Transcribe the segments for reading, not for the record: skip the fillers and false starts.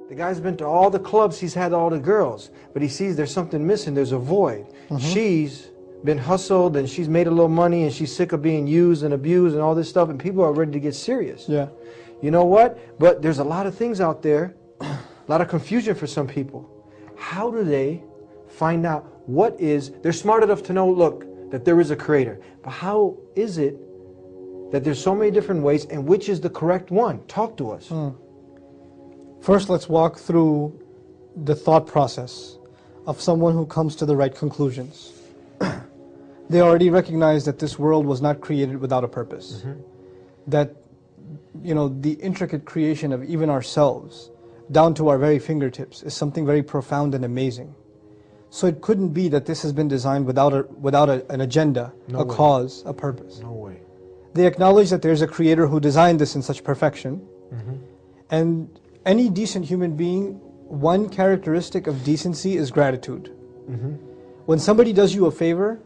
The guy's been to all the clubs, he's had all the girls, but he sees there's something missing, there's a void. She's been hustled and she's made a little money and she's sick of being used and abused and all this stuff, and people are ready to get serious. Yeah. You know what? But there's a lot of things out there, a lot of confusion for some people. How do they find out what is, they're smart enough to know, look, that there is a creator, but how is it that there's so many different ways, and which is the correct one? Talk to us. First, let's walk through the thought process of someone who comes to the right conclusions. They already recognize that this world was not created without a purpose. That, you know, the intricate creation of even ourselves, down to our very fingertips, is something very profound and amazing. So it couldn't be that this has been designed without an agenda, No a way. cause, a purpose. No way. They acknowledge that there's a creator who designed this in such perfection. And any decent human being, one characteristic of decency is gratitude. When somebody does you a favor,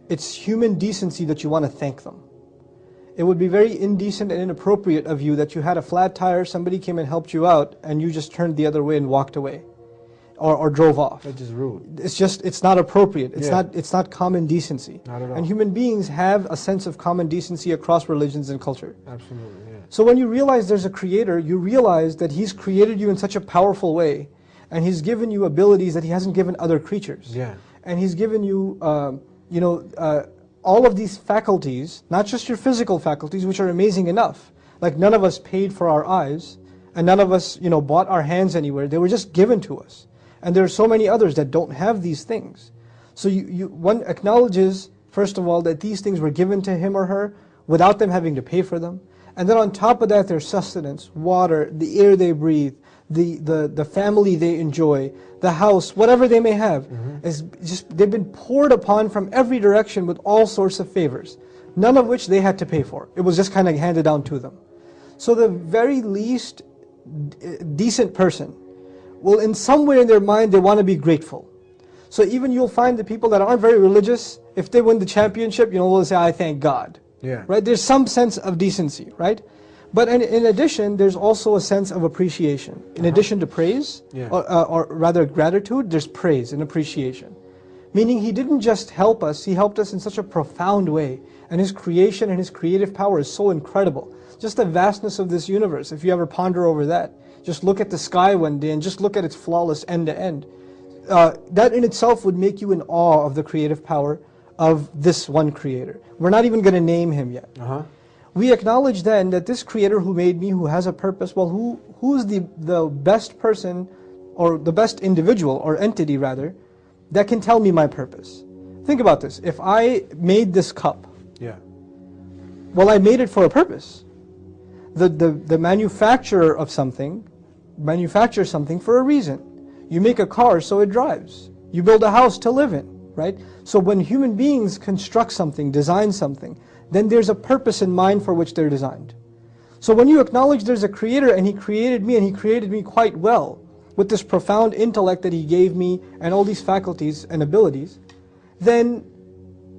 it's human decency that you want to thank them. It would be very indecent and inappropriate of you that you had a flat tire, somebody came and helped you out, and you just turned the other way and walked away. Or drove off. That's just rude. It's not appropriate. Yeah. It's not common decency. Not at all. And human beings have a sense of common decency across religions and culture. Absolutely, yeah. So when you realize there's a creator, you realize that he's created you in such a powerful way, and he's given you abilities that he hasn't given other creatures. Yeah. And he's given you, all of these faculties, not just your physical faculties, which are amazing enough. Like none of us paid for our eyes, and none of us, bought our hands anywhere. They were just given to us. And there are so many others that don't have these things. So one acknowledges, first of all, that these things were given to him or her without them having to pay for them. And then on top of that, their sustenance, water, the air they breathe, the family they enjoy, the house, whatever they may have, is just, they've been poured upon from every direction with all sorts of favors, none of which they had to pay for. It was just kind of handed down to them. So the very least decent person will, in some way in their mind, they want to be grateful. So even you'll find the people that aren't very religious, if they win the championship, they'll say, I thank God. Yeah. Right? There's some sense of decency, right? But in addition, there's also a sense of appreciation. In addition to praise, Yeah. or rather gratitude, there's praise and appreciation. Meaning he didn't just help us, he helped us in such a profound way. And his creation and his creative power is so incredible. Just the vastness of this universe, if you ever ponder over that. Just look at the sky one day and just look at its flawless end to end. That in itself would make you in awe of the creative power of this one creator. We're not even going to name him yet. We acknowledge then that this creator who made me, who has a purpose, well, who is the best person, or the best individual, or entity rather, that can tell me my purpose? Think about this. If I made this cup, Yeah. well, I made it for a purpose. The manufacturer of something manufactures something for a reason. You make a car so it drives. You build a house to live in, right? So when human beings construct something, design something, then there's a purpose in mind for which they're designed. So when you acknowledge there's a creator and he created me, and he created me quite well, with this profound intellect that he gave me and all these faculties and abilities, then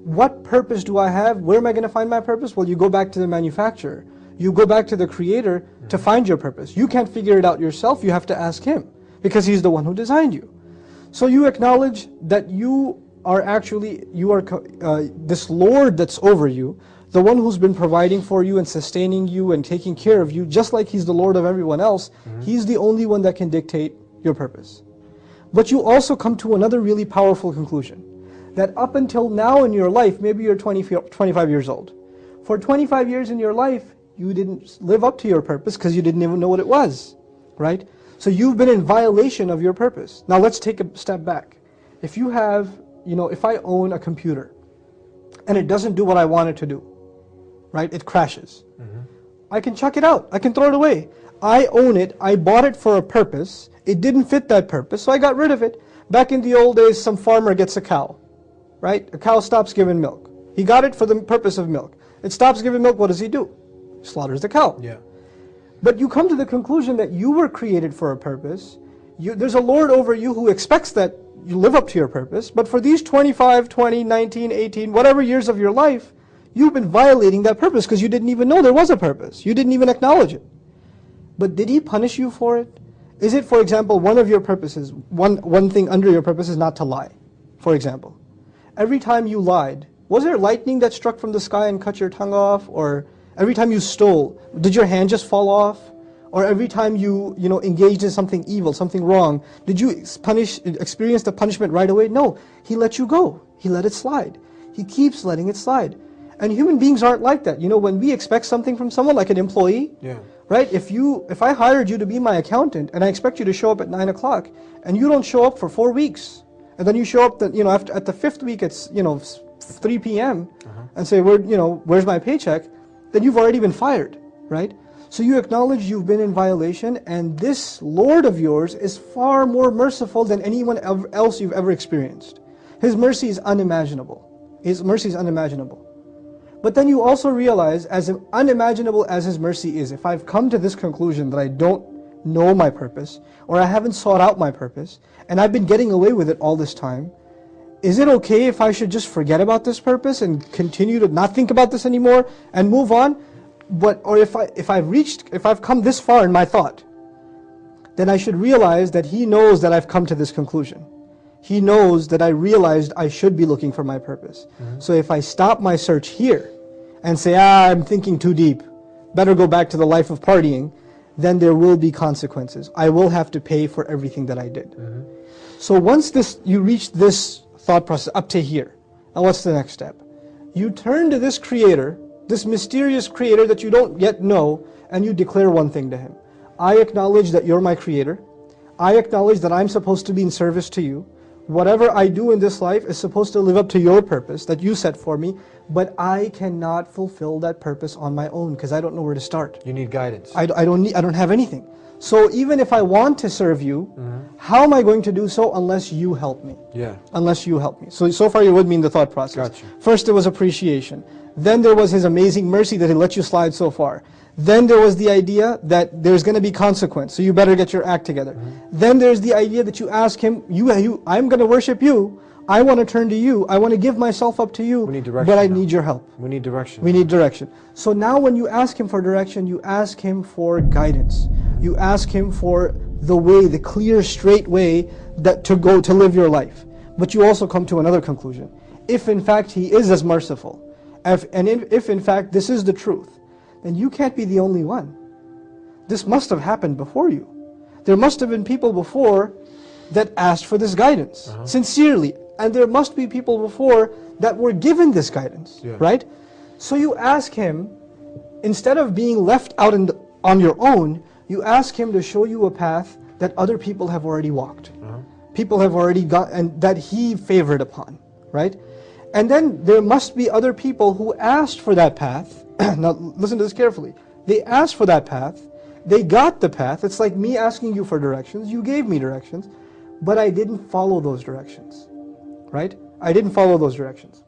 what purpose do I have? Where am I going to find my purpose? Well, you go back to the manufacturer. You go back to the creator to find your purpose. You can't figure it out yourself, you have to ask him, because he's the one who designed you. So you acknowledge that you are actually, this Lord that's over you, the one who's been providing for you and sustaining you and taking care of you, just like he's the Lord of everyone else, he's the only one that can dictate your purpose. But you also come to another really powerful conclusion, that up until now in your life, maybe you're 25 years old. For 25 years in your life, you didn't live up to your purpose because you didn't even know what it was, right? So you've been in violation of your purpose. Now let's take a step back. If you have, if I own a computer and it doesn't do what I want it to do, right? It crashes. I can chuck it out. I can throw it away. I own it. I bought it for a purpose. It didn't fit that purpose, so I got rid of it. Back in the old days, some farmer gets a cow, right? A cow stops giving milk. He got it for the purpose of milk. It stops giving milk, what does he do? Slaughters the cow. Yeah. But you come to the conclusion that you were created for a purpose. There's a Lord over you who expects that you live up to your purpose, but for these 25, 20, 19, 18, whatever years of your life, you've been violating that purpose because you didn't even know there was a purpose. You didn't even acknowledge it. But did he punish you for it? Is it, for example, one of your purposes, one thing under your purpose is not to lie, for example. Every time you lied, was there lightning that struck from the sky and cut your tongue off? Or every time you stole, did your hand just fall off? Or every time you engaged in something evil, something wrong, did you experience the punishment right away? No, He let you go. He let it slide. He keeps letting it slide. And human beings aren't like that. When we expect something from someone, like an employee, right? If I hired you to be my accountant and I expect you to show up at 9 o'clock and you don't show up for 4 weeks, and then you show up at the 5th week it's 3 p.m. and say, where's my paycheck? Then you've already been fired, right? So you acknowledge you've been in violation, and this Lord of yours is far more merciful than anyone else you've ever experienced. His mercy is unimaginable. His mercy is unimaginable. But then you also realize, as unimaginable as His mercy is, if I've come to this conclusion that I don't know my purpose, or I haven't sought out my purpose, and I've been getting away with it all this time, is it okay if I should just forget about this purpose and continue to not think about this anymore and move on? Or if I've come this far in my thought, then I should realize that He knows that I've come to this conclusion. He knows that I realized I should be looking for my purpose. So if I stop my search here and say, I'm thinking too deep, better go back to the life of partying, then there will be consequences. I will have to pay for everything that I did. So once you reach this thought process up to here, now what's the next step? You turn to this Creator, this mysterious Creator that you don't yet know, and you declare one thing to Him. I acknowledge that You're my Creator. I acknowledge that I'm supposed to be in service to You. Whatever I do in this life is supposed to live up to Your purpose that You set for me, but I cannot fulfill that purpose on my own because I don't know where to start. You need guidance. I don't have anything. So even if I want to serve You, how am I going to do so unless You help me? Unless You help me. So far you're with me in the thought process. Gotcha. First there was appreciation. Then there was His amazing mercy that He let you slide so far. Then there was the idea that there's going to be consequence, so you better get your act together. Then there's the idea that you ask Him, I'm going to worship You, I want to turn to You, I want to give myself up to You, We need direction but I now. need Your help. We need direction. We need direction. So now when you ask Him for direction, you ask Him for guidance. You ask Him for the way, the clear, straight way to live your life. But you also come to another conclusion. If in fact He is as merciful, if in fact this is the truth, then you can't be the only one. This must have happened before you. There must have been people before that asked for this guidance, sincerely. And there must be people before that were given this guidance, right? So you ask Him, instead of being left out on your own, you ask Him to show you a path that other people have already walked. People have already got, and that He favored upon, right? And then there must be other people who asked for that path. Now listen to this carefully. They asked for that path. They got the path. It's like me asking you for directions. You gave me directions, but I didn't follow those directions, right? I didn't follow those directions.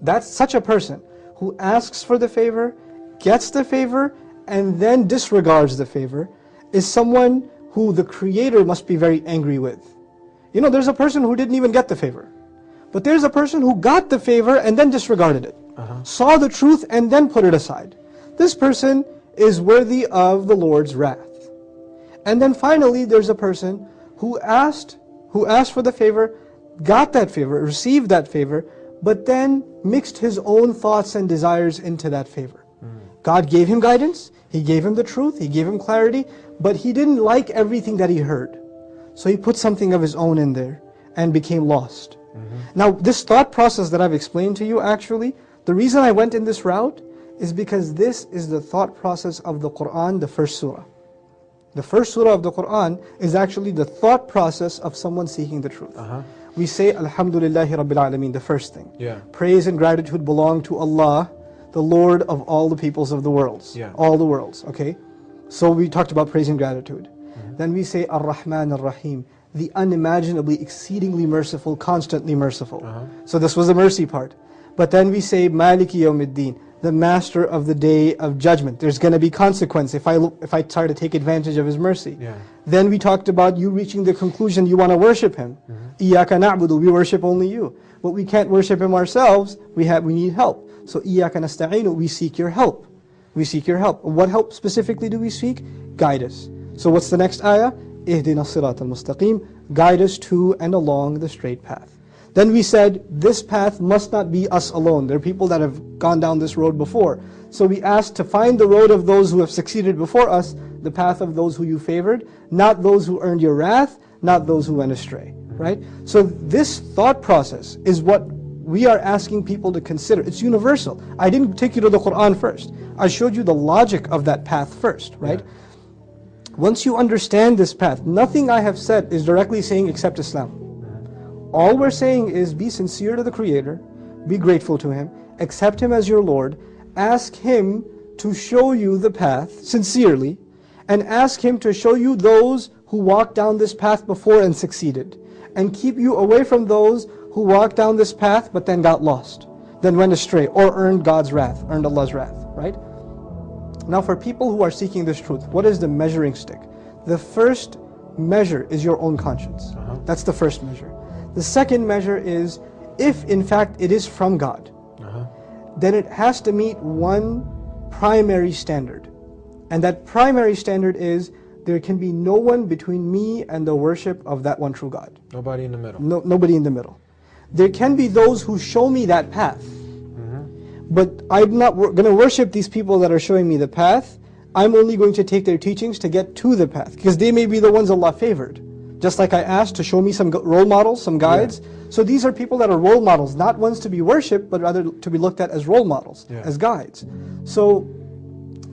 That's such a person who asks for the favor, gets the favor, and then disregards the favor, is someone who the Creator must be very angry with. There's a person who didn't even get the favor. But there's a person who got the favor and then disregarded it. Saw the truth and then put it aside. This person is worthy of the Lord's wrath. And then finally there's a person who asked for the favor, got that favor, received that favor, but then mixed his own thoughts and desires into that favor. God gave him guidance, He gave him the truth, He gave him clarity, but he didn't like everything that he heard. So he put something of his own in there and became lost. Now this thought process that I've explained to you, actually, the reason I went in this route is because this is the thought process of the Qur'an, the first surah. The first surah of the Qur'an is actually the thought process of someone seeking the truth. We say Alhamdulillahi Rabbil Alameen, the first thing. Praise and gratitude belong to Allah, the Lord of all the peoples of the worlds. All the worlds, okay? So we talked about praise and gratitude. Then we say Ar-Rahman Ar-Rahim, the unimaginably, exceedingly merciful, constantly merciful. So this was the mercy part. But then we say Maliki Yawmiddin, the master of the day of judgment. There's going to be consequence if I try to take advantage of His mercy. Then we talked about you reaching the conclusion you want to worship Him. Iyaka na'budu, we worship only You. But we can't worship Him ourselves, we need help. So Iyaka nasta'inu, we seek Your help. We seek Your help. What help specifically do we seek? Guide us. So what's the next ayah? Ihdina sirat al-mustaqim, guide us to and along the straight path. Then we said, this path must not be us alone. There are people that have gone down this road before. So we asked to find the road of those who have succeeded before us, the path of those who you favored, not those who earned your wrath, not those who went astray, right? So this thought process is what we are asking people to consider. It's universal. I didn't take you to the Quran first. I showed you the logic of that path first, right? Yeah. Once you understand this path, nothing I have said is directly saying except Islam. All we're saying is be sincere to the Creator, be grateful to Him, accept Him as your Lord, ask Him to show you the path sincerely, and ask Him to show you those who walked down this path before and succeeded, and keep you away from those who walked down this path but then got lost, then went astray, or earned God's wrath, earned Allah's wrath, right? Now for people who are seeking this truth, what is the measuring stick? The first measure is your own conscience. That's the first measure. The second measure is, if in fact it is from God, then it has to meet one primary standard. And that primary standard is, there can be no one between me and the worship of that one true God. Nobody in the middle. Nobody in the middle. There can be those who show me that path, but I'm not going to worship these people that are showing me the path. I'm only going to take their teachings to get to the path, because they may be the ones Allah favored. Just like I asked to show me some role models, some guides. Yeah. So these are people that are role models, not ones to be worshipped, but rather to be looked at as role models, as guides. So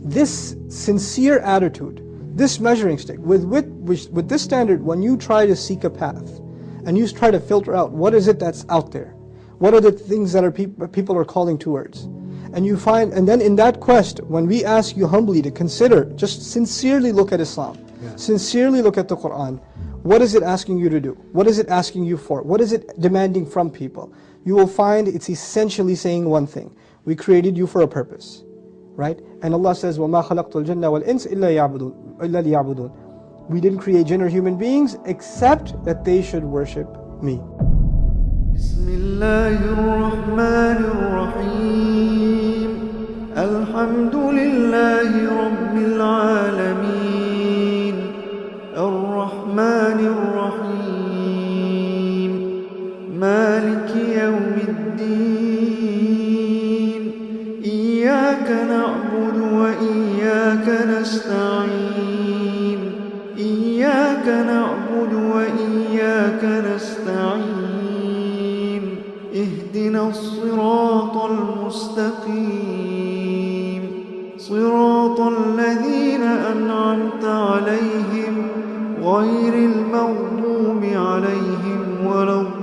this sincere attitude, this measuring stick, with this standard, when you try to seek a path, and you try to filter out what is it that's out there, what are the things that people are calling towards, and you find, and then in that quest, when we ask you humbly to consider, just sincerely look at Islam, sincerely look at the Quran. What is it asking you to do? What is it asking you for? What is it demanding from people? You will find it's essentially saying one thing: we created you for a purpose, right? And Allah says, وَمَا خَلَقْتُ الْجَنَّ وَالْإِنسَ إِلَّا لِيَعْبُدُونَ. We didn't create jinn or human beings except that they should worship me. Bismillahirrahmanirrahim. Alhamdulillahi Rabbil Alameen. Ar-Rahmanir-Rahim. Maliki Yawmiddin. Iyaka na'budu wa iyaka nasta'in. إياك نعبد وإياك نستعين اهدنا الصراط المستقيم صراط الذين أنعمت عليهم غير المغضوب عليهم ولا الضالين